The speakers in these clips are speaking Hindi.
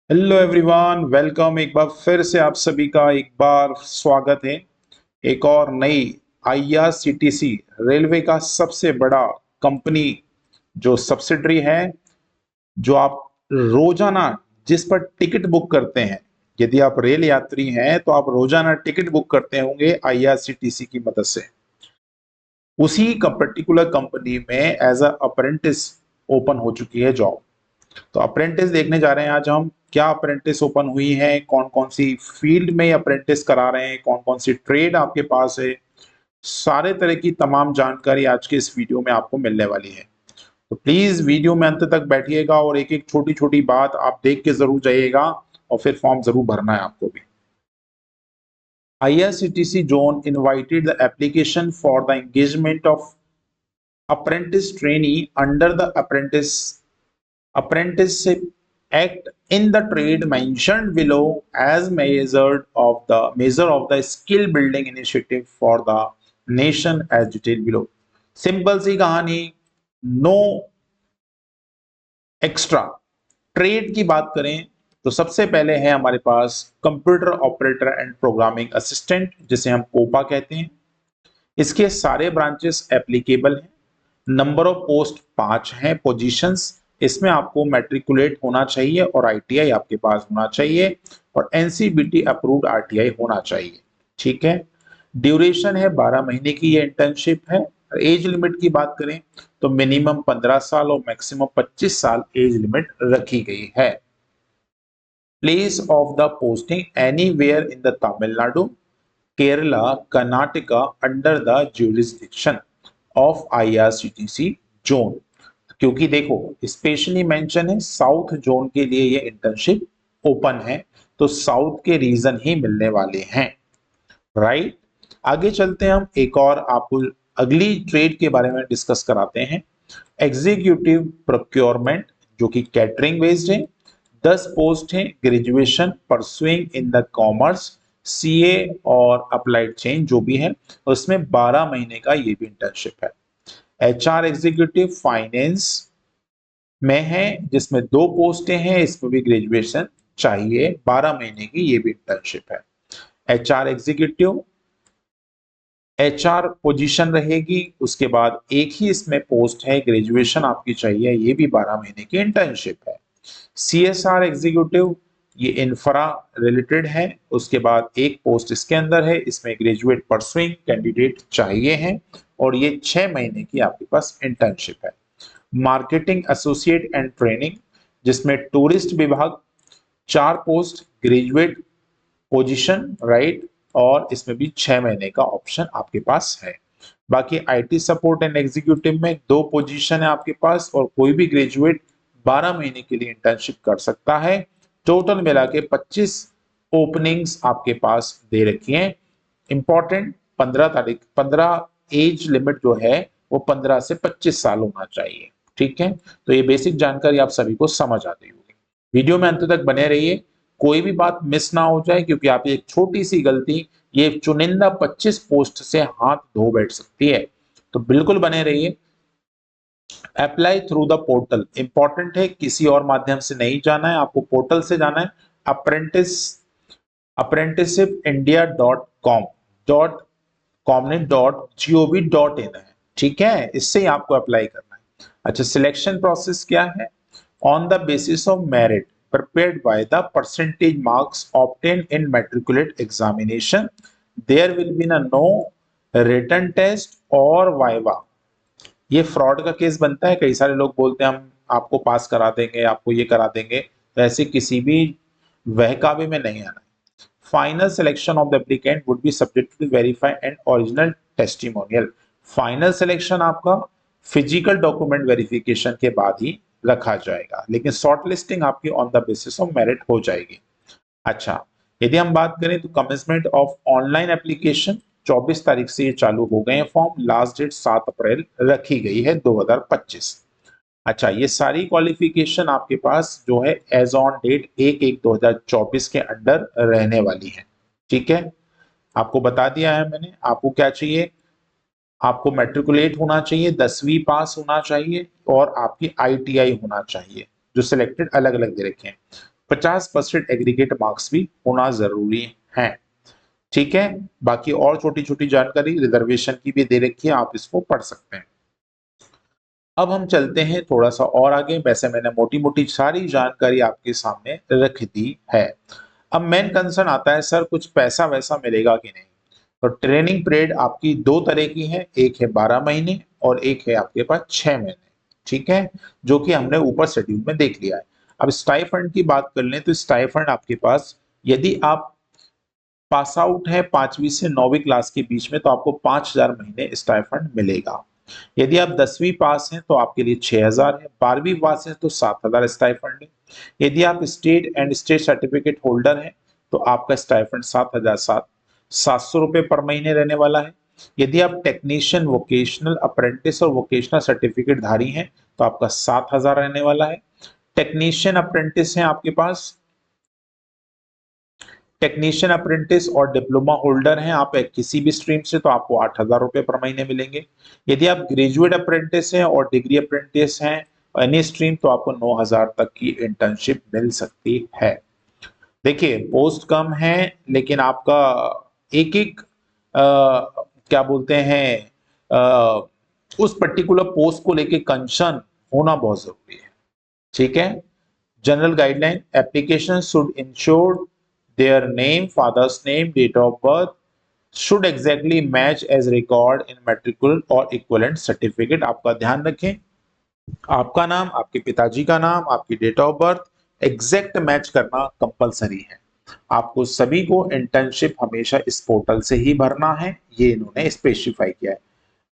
Hello everyone, welcome. एक बार फिर से आप सभी का एक बार स्वागत है एक और नई आईआरसीटीसी रेलवे का सबसे बड़ा कंपनी जो सब्सिडरी है, जो आप रोजाना जिस पर टिकट बुक करते हैं। यदि आप रेल यात्री हैं तो आप रोजाना टिकट बुक करते होंगे आईआरसीटीसी की मदद से। उसी का पर्टिकुलर कंपनी में एज अ अप्रेंटिस ओपन हो चुकी है जॉब। तो अप्रेंटिस देखने जा रहे हैं आज हम, क्या अप्रेंटिस ओपन हुई है, कौन कौन सी फील्ड में अप्रेंटिस करा रहे हैं, कौन कौन सी ट्रेड आपके पास है। सारे तरह की तमाम जानकारी आज के इस वीडियो में आपको मिलने वाली है। तो प्लीज वीडियो में अंत तक बैठिएगा और एक एक छोटी छोटी बात आप देख के जरूर जाइएगा और फिर फॉर्म जरूर भरना है आपको भी। IRCTC zone invited the application for the engagement of apprentice trainee under the apprenticeship act in the trade mentioned below as measure of the skill building initiative for the nation as detailed below। Simple सी कहानी, नो एक्स्ट्रा। ट्रेड की बात करें तो सबसे पहले है हमारे पास computer operator and programming assistant, जिसे हम कोपा कहते हैं। इसके सारे ब्रांचेस एप्लीकेबल हैं। नंबर ऑफ पोस्ट 5 हैं, पोजीशंस। इसमें आपको मैट्रिकुलेट होना चाहिए और आईटीआई आपके पास होना चाहिए और एनसीबीटी अप्रूव्ड आरटीआई होना चाहिए। ठीक है। ड्यूरेशन है 12 महीने की ये इंटर्नशिप है। एज लिमिट की बात करें तो मिनिमम 15 साल और मैक्सिमम 25 साल एज लिमिट रखी गई है। Place of the posting anywhere in the Tamil Nadu, Kerala, Karnataka under the jurisdiction of IRCTC zone. क्योंकि देखो स्पेशली मेंशन है साउथ जोन के लिए ये इंटर्नशिप ओपन है, तो साउथ के रीजन ही मिलने वाले हैं। राइट। आगे चलते हैं, हम एक और आपको अगली ट्रेड के बारे में डिस्कस कराते हैं। एग्जीक्यूटिव प्रोक्योरमेंट, जो कि कैटरिंग बेस्ड है। 10 पोस्ट है, graduation pursuing in the commerce, CA और अप्लाइड चेंज जो भी है, उसमें 12 महीने का ये भी इंटर्नशिप है। एचआर एग्जीक्यूटिव फाइनेंस में है, जिसमें 2 पोस्टें हैं, इसमें भी ग्रेजुएशन चाहिए, 12 महीने की ये भी इंटर्नशिप है। एचआर एग्जीक्यूटिव एचआर पोजीशन रहेगी, उसके बाद एक ही इसमें पोस्ट है, ग्रेजुएशन आपकी चाहिए, ये भी 12 महीने की इंटर्नशिप है। सीएसआर एग्जीक्यूटिव ये इंफ्रा रिलेटेड है, उसके बाद एक पोस्ट इसके अंदर है, इसमें ग्रेजुएट परसुइंग कैंडिडेट चाहिए है और ये 6 महीने की आपके पास इंटर्नशिप है। मार्केटिंग एसोसिएट एंड ट्रेनिंग, जिसमें टूरिस्ट विभाग 4 पोस्ट, ग्रेजुएट पोजीशन, राइट, और इसमें भी 6 महीने का ऑप्शन आपके पास है। बाकी आईटी सपोर्ट एंड एग्जीक्यूटिव में 2 पोजीशन है आपके पास और कोई भी ग्रेजुएट 12 महीने के लिए इंटर्नशिप कर सकता है। टोटल मिला के 25 ओपनिंग्स आपके पास दे रखी हैं। इंपॉर्टेंट 15 एज लिमिट जो है वो 15 से 25 साल होना चाहिए। ठीक है। तो ये बेसिक जानकारी आप सभी को समझ आती होगी। वीडियो में अंत तक बने रहिए, कोई भी बात मिस ना हो जाए, क्योंकि आप एक छोटी सी गलती ये चुनिंदा 25 पोस्ट से हाथ धो बैठ सकती है। तो बिल्कुल बने रहिए। Apply through the portal important है, किसी और माध्यम से नहीं जाना है, आपको पोर्टल से जाना है। अप्रेंटिस अप्रेंटिसशिप इंडिया .com ने .gov.in है। ठीक है, इससे ही आपको अप्लाई करना है। अच्छा, सिलेक्शन प्रोसेस क्या है? On the basis of merit prepared by the percentage marks obtained in matriculate examination, there will be no written test or viva। ये फ्रॉड का केस बनता है, कई सारे लोग बोलते हैं हम आपको पास करा देंगे, आपको ये करा देंगे, तो ऐसे किसी भी बहकावे में नहीं आना है। Final selection of the applicant would be subject to verify and original testimonial. Final selection आपका फिजिकल डॉक्यूमेंट वेरिफिकेशन के बाद ही रखा जाएगा, लेकिन शॉर्ट लिस्टिंग आपकी on the basis of merit हो जाएगी। अच्छा, यदि हम बात करें तो कमेंसमेंट ऑफ ऑनलाइन एप्लीकेशन 24 तारीख से ये चालू हो गए हैं फॉर्म, लास्ट डेट 7 अप्रैल रखी गई है 2025। अच्छा, ये सारी क्वालिफिकेशन आपके पास जो है एज ऑन डेट 1/1/2024 के अंडर रहने वाली है। ठीक है, आपको बता दिया है मैंने। आपको क्या चाहिए? आपको मैट्रिकुलेट होना चाहिए, 10वीं पास होना चाहिए और आपकी आईटीआई होना चाहिए, जो सिलेक्टेड अलग अलग दे रखे हैं। 50% एग्रीगेट मार्क्स भी होना जरूरी है। ठीक है, बाकी और छोटी छोटी जानकारी रिजर्वेशन की भी दे रखी है, आप इसको पढ़ सकते हैं। अब हम चलते हैं थोड़ा सा और आगे। वैसे मैंने मोटी मोटी सारी जानकारी आपके सामने रख दी है। अब मेन कंसर्न आता है, सर कुछ पैसा वैसा मिलेगा कि नहीं। तो ट्रेनिंग पीरियड आपकी दो तरह की है, एक है 12 महीने और एक है आपके पास 6 महीने। ठीक है, जो कि हमने ऊपर शेड्यूल में देख लिया है। अब स्टाइफंड की बात कर लें तो स्टाइफंड आपके पास, यदि आप पास आउट है 5वीं से 9वीं क्लास के बीच में, तो आपको 5,000 महीने स्टाइफंड मिलेगा। यदि आप 10वीं पास हैं तो आपके लिए 6,000 है, 12वीं पास है तो 7,000 स्टाइफंड है। यदि आप state and state certificate holder हैं तो आपका स्टाइफंड 7,700 रुपये पर महीने रहने वाला है। यदि आप टेक्नीशियन, वोकेशनल अप्रेंटिस और वोकेशनल सर्टिफिकेट धारी हैं तो आपका 7,000 रहने वाला है। टेक्नीशियन अप्रेंटिस हैं आपके पास, टेक्नीशियन अप्रेंटिस और डिप्लोमा होल्डर हैं आप किसी भी स्ट्रीम से, तो आपको 8,000 रुपये पर महीने मिलेंगे। यदि आप ग्रेजुएट अप्रेंटिस हैं और डिग्री अप्रेंटिस हैं एनी स्ट्रीम, तो आपको 9,000 तक की इंटर्नशिप मिल सकती है। देखिए पोस्ट कम है, लेकिन आपका एक एक क्या बोलते हैं, उस पर्टिकुलर पोस्ट को लेके कंसर्न होना बहुत जरूरी है। ठीक है, general guideline, application should ensure their name, father's name, date of birth should exactly match as record in matriculate or equivalent certificate। आपका ध्यान रखें, आपका नाम, आपके पिताजी का नाम, आपकी date of birth exact match करना कंपलसरी है। आपको सभी को इंटर्नशिप हमेशा इस पोर्टल से ही भरना है, ये इन्होंने स्पेसिफाई किया है।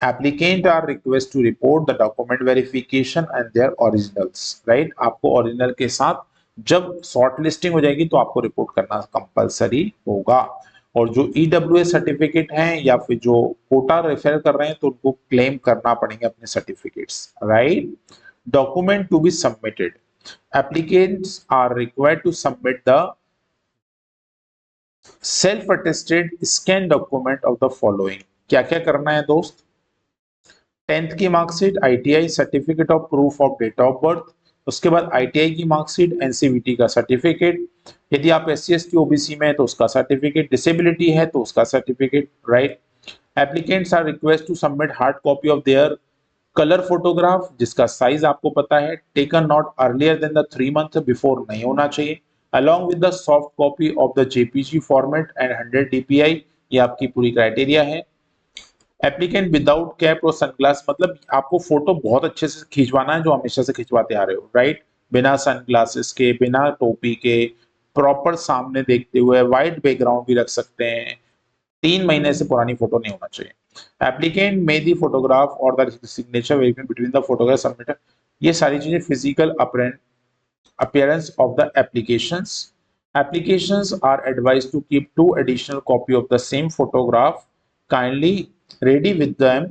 Applicant are request to report the document verification and their originals, right? आपको ओरिजिनल के साथ जब शॉर्ट लिस्टिंग हो जाएगी तो आपको रिपोर्ट करना कंपलसरी होगा। और जो ईडब्ल्यूएस सर्टिफिकेट हैं या फिर जो कोटा रेफर कर रहे हैं तो उनको क्लेम करना पड़ेंगे अपने certificates, right. Document to be submitted, applicants are required to submit the self attested scan document of the following। क्या क्या करना है दोस्त, 10th की marksheet, ITI certificate of proof of date of birth, उसके बाद आईटीआई की मार्कशीट, एनसीवीटी का सर्टिफिकेट, यदि आप एससी एसटी ओबीसी में है तो उसका सर्टिफिकेट, डिसेबिलिटी है तो उसका certificate, right. Applicants are request to submit hard copy of their colour photograph, जिसका साइज आपको पता है, taken not earlier than the 3 month before नहीं होना चाहिए, along with the soft copy of the JPG format and 100 DPI। ये आपकी पूरी क्राइटेरिया है। एप्लीकेंट विदाउट कैप और सनग्लास, मतलब आपको फोटो बहुत अच्छे से खिंचवाना है जो हमेशा से खिंचवाते आ रहे हो, राइट। बिना सनग्लासेस के, बिना टोपी के, प्रॉपर सामने देखते हुए, वाइट बैकग्राउंड भी रख सकते हैं, 3 महीने से पुरानी फोटो नहीं होना चाहिए। एप्लीकेंट मे दी फोटोग्राफ और the signature between the photograph submitted, ये सारी चीजें physical appearance of the applications। Applications are advised to keep 2 additional copy of the same photograph kindly ready with them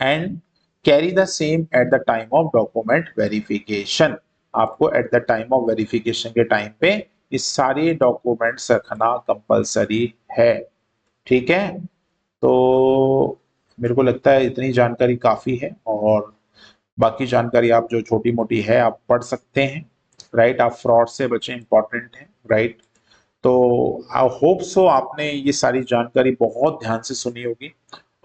and carry the same at the time of document verification। आपको at the time of verification के टाइम पे ये सारे डॉक्यूमेंट्स रखना कंपलसरी है। ठीक है, तो मेरे को लगता है इतनी जानकारी काफी है, और बाकी जानकारी आप जो छोटी मोटी है आप पढ़ सकते हैं, राइट। आप फ्रॉड से बचें, इंपॉर्टेंट है, राइट। तो आई होप सो आपने ये सारी जानकारी बहुत ध्यान से सुनी होगी,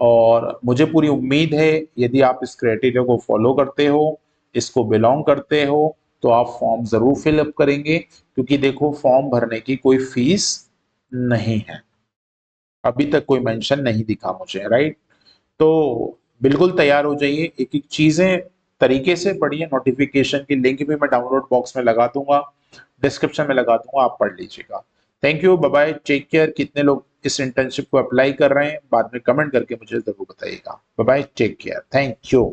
और मुझे पूरी उम्मीद है यदि आप इस क्राइटेरिया को फॉलो करते हो, इसको बिलोंग करते हो, तो आप फॉर्म जरूर फिलअप करेंगे, क्योंकि देखो फॉर्म भरने की कोई फीस नहीं है, अभी तक कोई मेंशन नहीं दिखा मुझे, राइट। तो बिल्कुल तैयार हो जाइए, एक एक चीजें तरीके से पढ़िए। नोटिफिकेशन की लिंक भी मैं डाउनलोड बॉक्स में लगा दूंगा, डिस्क्रिप्शन में लगा दूंगा, आप पढ़ लीजिएगा। Thank you, bye bye, take care. कितने लोग इस इंटर्नशिप को अप्लाई कर रहे हैं बाद में कमेंट करके मुझे जरूर बताइएगा। Bye bye, take care, thank you.